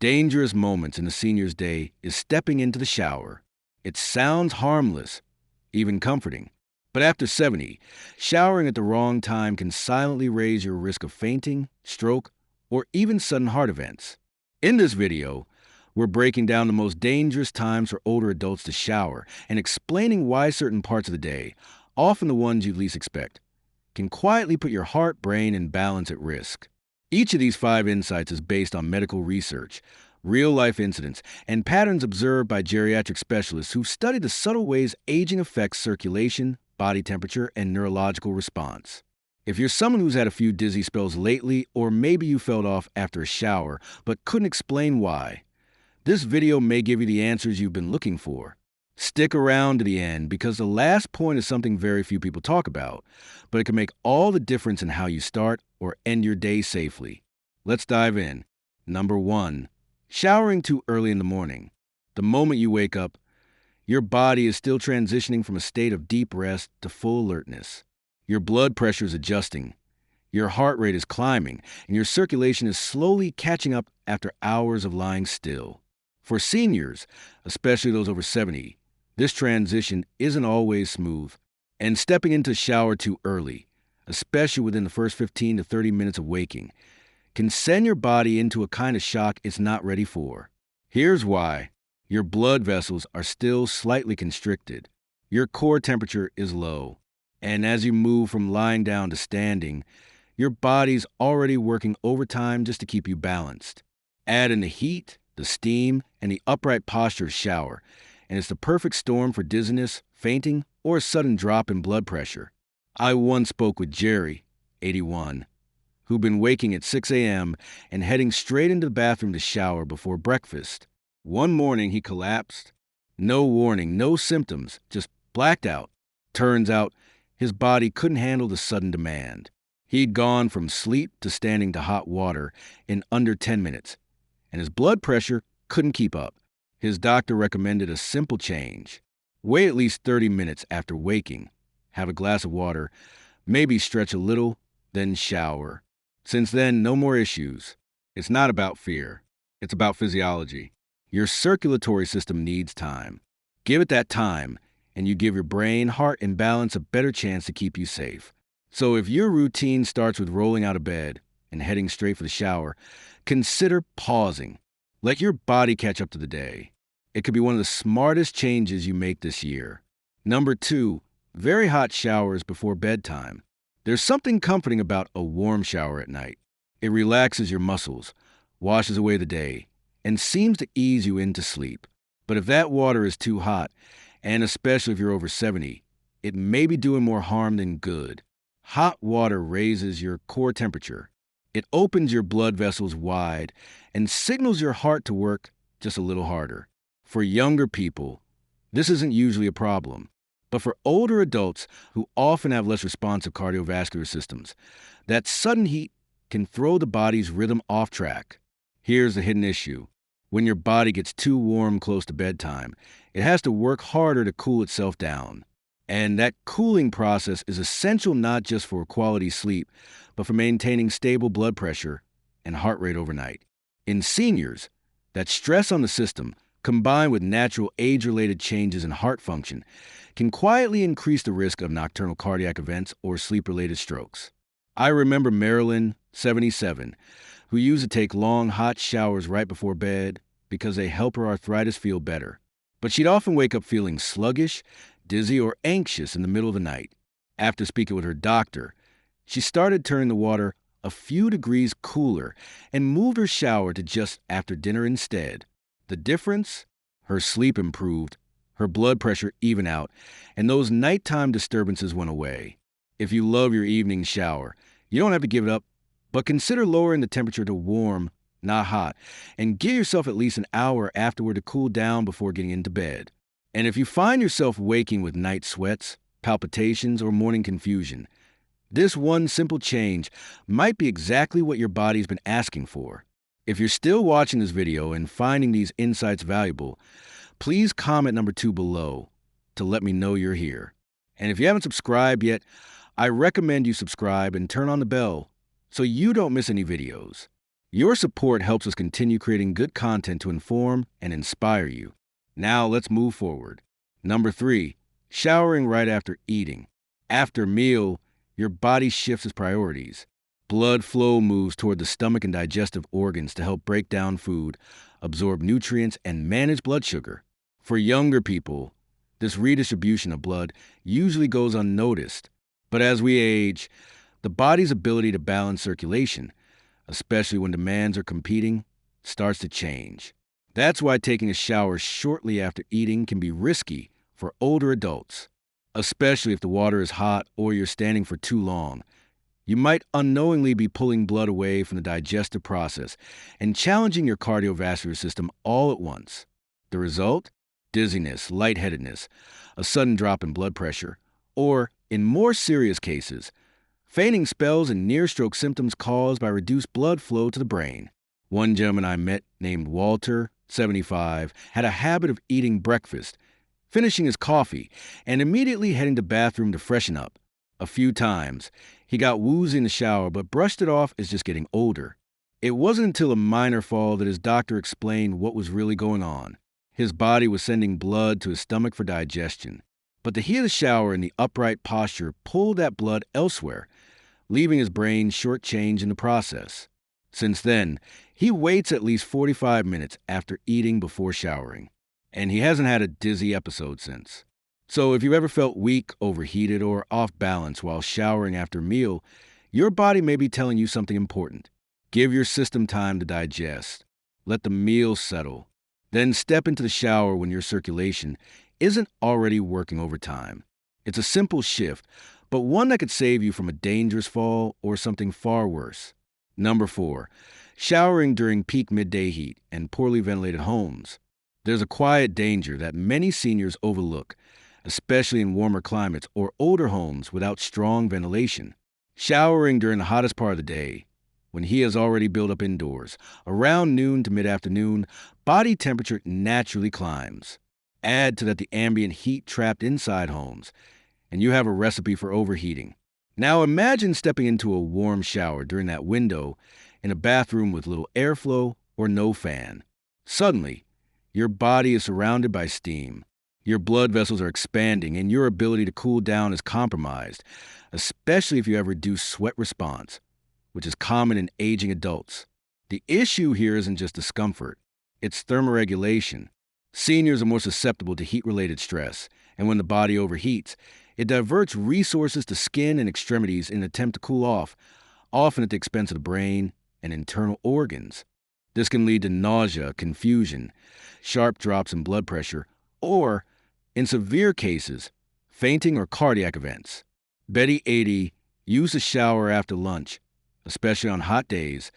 dangerous moments in a senior's day is stepping into the shower. It sounds harmless, even comforting. But after 70, showering at the wrong time can silently raise your risk of fainting, stroke, or even sudden heart events. In this video, we're breaking down the most dangerous times for older adults to shower and explaining why certain parts of the day, often the ones you least expect, can quietly put your heart, brain, and balance at risk. Each of these 5 insights is based on medical research, real-life incidents, and patterns observed by geriatric specialists who've studied the subtle ways aging affects circulation, body temperature, and neurological response. If you're someone who's had a few dizzy spells lately, or maybe you fell off after a shower but couldn't explain why, this video may give you the answers you've been looking for. Stick around to the end because the last point is something very few people talk about, but it can make all the difference in how you start or end your day safely. Let's dive in. Number 1. Showering too early in the morning. The moment you wake up, your body is still transitioning from a state of deep rest to full alertness. Your blood pressure is adjusting, your heart rate is climbing, and your circulation is slowly catching up after hours of lying still. For seniors, especially those over 70, this transition isn't always smooth, and stepping into the shower too early, especially within the first 15 to 30 minutes of waking, can send your body into a kind of shock it's not ready for. Here's why. Your blood vessels are still slightly constricted. Your core temperature is low, and as you move from lying down to standing, your body's already working overtime just to keep you balanced. Add in the heat, the steam, and the upright posture of shower, and it's the perfect storm for dizziness, fainting, or a sudden drop in blood pressure. I once spoke with Jerry, 81, who'd been waking at 6 a.m. and heading straight into the bathroom to shower before breakfast. One morning he collapsed. No warning, no symptoms, just blacked out. Turns out his body couldn't handle the sudden demand. He'd gone from sleep to standing to hot water in under 10 minutes, and his blood pressure couldn't keep up. His doctor recommended a simple change. Wait at least 30 minutes after waking, have a glass of water, maybe stretch a little, then shower. Since then, no more issues. It's not about fear. It's about physiology. Your circulatory system needs time. Give it that time, and you give your brain, heart, and balance a better chance to keep you safe. So if your routine starts with rolling out of bed and heading straight for the shower, consider pausing. Let your body catch up to the day. It could be one of the smartest changes you make this year. Number 2, very hot showers before bedtime. There's something comforting about a warm shower at night. It relaxes your muscles, washes away the day, and seems to ease you into sleep. But if that water is too hot, and especially if you're over 70, it may be doing more harm than good. Hot water raises your core temperature. It opens your blood vessels wide and signals your heart to work just a little harder. For younger people, this isn't usually a problem. But for older adults who often have less responsive cardiovascular systems, that sudden heat can throw the body's rhythm off track. Here's the hidden issue. When your body gets too warm close to bedtime, it has to work harder to cool itself down. And that cooling process is essential not just for quality sleep, but for maintaining stable blood pressure and heart rate overnight. In seniors, that stress on the system, combined with natural age-related changes in heart function, can quietly increase the risk of nocturnal cardiac events or sleep-related strokes. I remember Marilyn, 77, who used to take long, hot showers right before bed because they help her arthritis feel better. But she'd often wake up feeling sluggish, dizzy, or anxious in the middle of the night. After speaking with her doctor, she started turning the water a few degrees cooler and moved her shower to just after dinner instead. The difference? Her sleep improved, her blood pressure evened out, and those nighttime disturbances went away. If you love your evening shower, you don't have to give it up, but consider lowering the temperature to warm, not hot, and give yourself at least an hour afterward to cool down before getting into bed. And if you find yourself waking with night sweats, palpitations, or morning confusion, this one simple change might be exactly what your body's been asking for. If you're still watching this video and finding these insights valuable, please comment number 2 below to let me know you're here. And if you haven't subscribed yet, I recommend you subscribe and turn on the bell so you don't miss any videos. Your support helps us continue creating good content to inform and inspire you. Now let's move forward. Number 3, showering right after eating. After a meal, your body shifts its priorities. Blood flow moves toward the stomach and digestive organs to help break down food, absorb nutrients, and manage blood sugar. For younger people, this redistribution of blood usually goes unnoticed. But as we age, the body's ability to balance circulation, especially when demands are competing, starts to change. That's why taking a shower shortly after eating can be risky for older adults, especially if the water is hot or you're standing for too long. You might unknowingly be pulling blood away from the digestive process and challenging your cardiovascular system all at once. The result? Dizziness, lightheadedness, a sudden drop in blood pressure, or, in more serious cases, fainting spells and near-stroke symptoms caused by reduced blood flow to the brain. One gentleman I met named Walter, 75, had a habit of eating breakfast, finishing his coffee, and immediately heading to the bathroom to freshen up. A few times, he got woozy in the shower but brushed it off as just getting older. It wasn't until a minor fall that his doctor explained what was really going on. His body was sending blood to his stomach for digestion. But the heat of the shower and the upright posture pulled that blood elsewhere, leaving his brain shortchanged in the process. Since then, he waits at least 45 minutes after eating before showering, and he hasn't had a dizzy episode since. So if you ever felt weak, overheated, or off balance while showering after a meal, your body may be telling you something important. Give your system time to digest. Let the meal settle. Then step into the shower when your circulation isn't already working overtime. It's a simple shift, but one that could save you from a dangerous fall or something far worse. Number 4, showering during peak midday heat and poorly ventilated homes. There's a quiet danger that many seniors overlook, especially in warmer climates or older homes without strong ventilation. Showering during the hottest part of the day, when heat has already built up indoors, around noon to mid-afternoon, body temperature naturally climbs. Add to that the ambient heat trapped inside homes, and you have a recipe for overheating. Now imagine stepping into a warm shower during that window in a bathroom with little airflow or no fan. Suddenly, your body is surrounded by steam. Your blood vessels are expanding and your ability to cool down is compromised, especially if you have reduced sweat response, which is common in aging adults. The issue here isn't just discomfort, it's thermoregulation. Seniors are more susceptible to heat-related stress, and when the body overheats, it diverts resources to skin and extremities in an attempt to cool off, often at the expense of the brain and internal organs. This can lead to nausea, confusion, sharp drops in blood pressure, or, in severe cases, fainting or cardiac events. Betty, 80, used a shower after lunch, especially on hot days,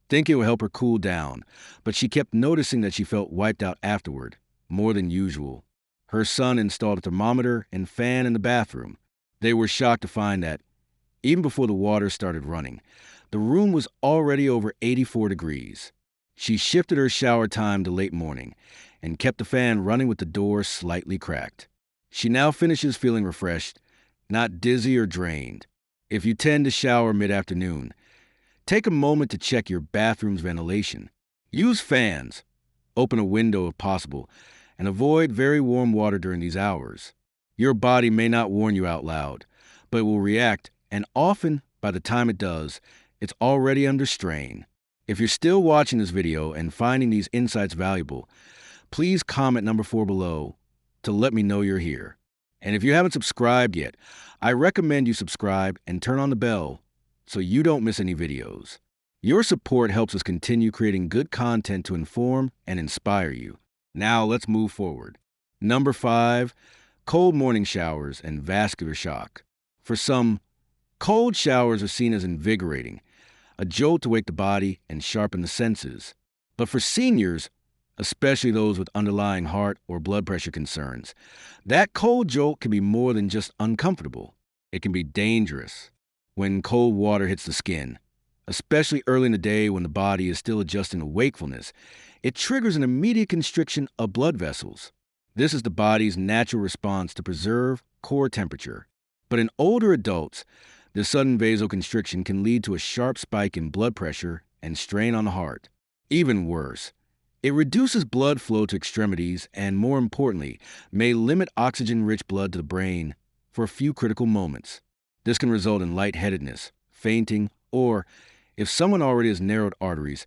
thinking it would help her cool down, but she kept noticing that she felt wiped out afterward, more than usual. Her son installed a thermometer and fan in the bathroom. They were shocked to find that, even before the water started running, the room was already over 84 degrees. She shifted her shower time to late morning and kept the fan running with the door slightly cracked. She now finishes feeling refreshed, not dizzy or drained. If you tend to shower mid-afternoon, take a moment to check your bathroom's ventilation. Use fans, open a window if possible, and avoid very warm water during these hours. Your body may not warn you out loud, but it will react, and often, by the time it does, it's already under strain. If you're still watching this video and finding these insights valuable, please comment number 4 below to let me know you're here. And if you haven't subscribed yet, I recommend you subscribe and turn on the bell so you don't miss any videos. Your support helps us continue creating good content to inform and inspire you. Now let's move forward. Number 5, cold morning showers and vascular shock. For some, cold showers are seen as invigorating, a jolt to wake the body and sharpen the senses. But for seniors, especially those with underlying heart or blood pressure concerns, that cold jolt can be more than just uncomfortable. It can be dangerous. When cold water hits the skin, especially early in the day when the body is still adjusting to wakefulness, it triggers an immediate constriction of blood vessels. This is the body's natural response to preserve core temperature. But in older adults, this sudden vasoconstriction can lead to a sharp spike in blood pressure and strain on the heart. Even worse, it reduces blood flow to extremities and, more importantly, may limit oxygen-rich blood to the brain for a few critical moments. This can result in lightheadedness, fainting, or, if someone already has narrowed arteries,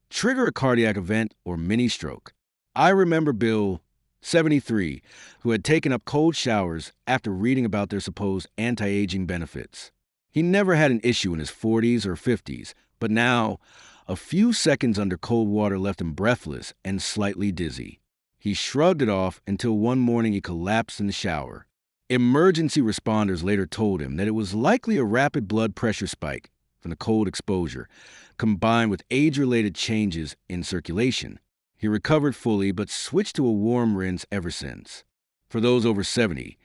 trigger a cardiac event or mini stroke. I remember Bill, 73, who had taken up cold showers after reading about their supposed anti-aging benefits. He never had an issue in his 40s or 50s, but now, a few seconds under cold water left him breathless and slightly dizzy. He shrugged it off until one morning he collapsed in the shower. Emergency responders later told him that it was likely a rapid blood pressure spike from the cold exposure, combined with age-related changes in circulation. He recovered fully but switched to a warm rinse ever since. For those over 70,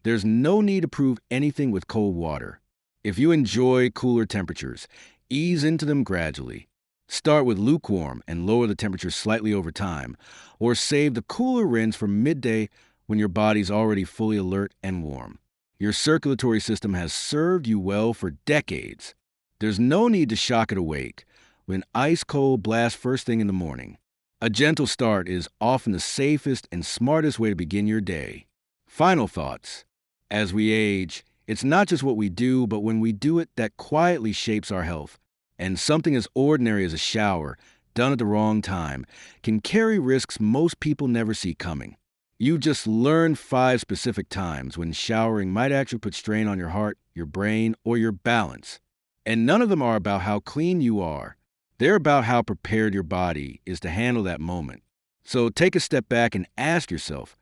there's no need to prove anything with cold water. If you enjoy cooler temperatures, ease into them gradually. Start with lukewarm and lower the temperature slightly over time, or save the cooler rinse for midday when your body's already fully alert and warm. Your circulatory system has served you well for decades. There's no need to shock it awake when ice cold blasts first thing in the morning. A gentle start is often the safest and smartest way to begin your day. Final thoughts. As we age, it's not just what we do, but when we do it that quietly shapes our health. And something as ordinary as a shower, done at the wrong time, can carry risks most people never see coming. You just learned 5 specific times when showering might actually put strain on your heart, your brain, or your balance. And none of them are about how clean you are. They're about how prepared your body is to handle that moment. So take a step back and ask yourself,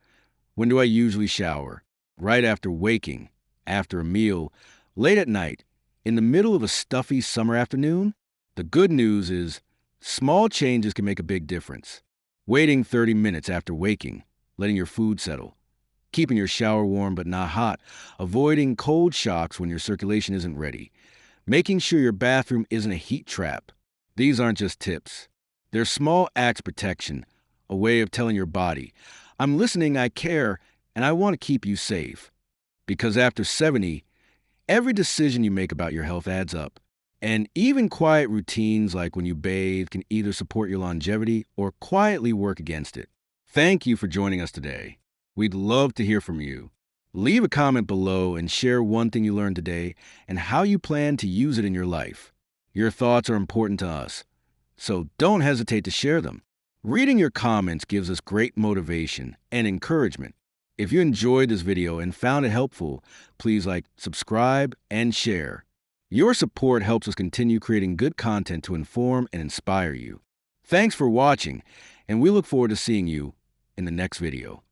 when do I usually shower? Right after waking, after a meal, late at night, in the middle of a stuffy summer afternoon? The good news is, small changes can make a big difference. Waiting 30 minutes after waking, letting your food settle, keeping your shower warm but not hot, avoiding cold shocks when your circulation isn't ready, making sure your bathroom isn't a heat trap. These aren't just tips. They're small acts of protection, a way of telling your body, I'm listening, I care, and I want to keep you safe. Because after 70, every decision you make about your health adds up. And even quiet routines like when you bathe can either support your longevity or quietly work against it. Thank you for joining us today. We'd love to hear from you. Leave a comment below and share one thing you learned today and how you plan to use it in your life. Your thoughts are important to us, so don't hesitate to share them. Reading your comments gives us great motivation and encouragement. If you enjoyed this video and found it helpful, please subscribe, and share. Your support helps us continue creating good content to inform and inspire you. Thanks for watching, and we look forward to seeing you in the next video.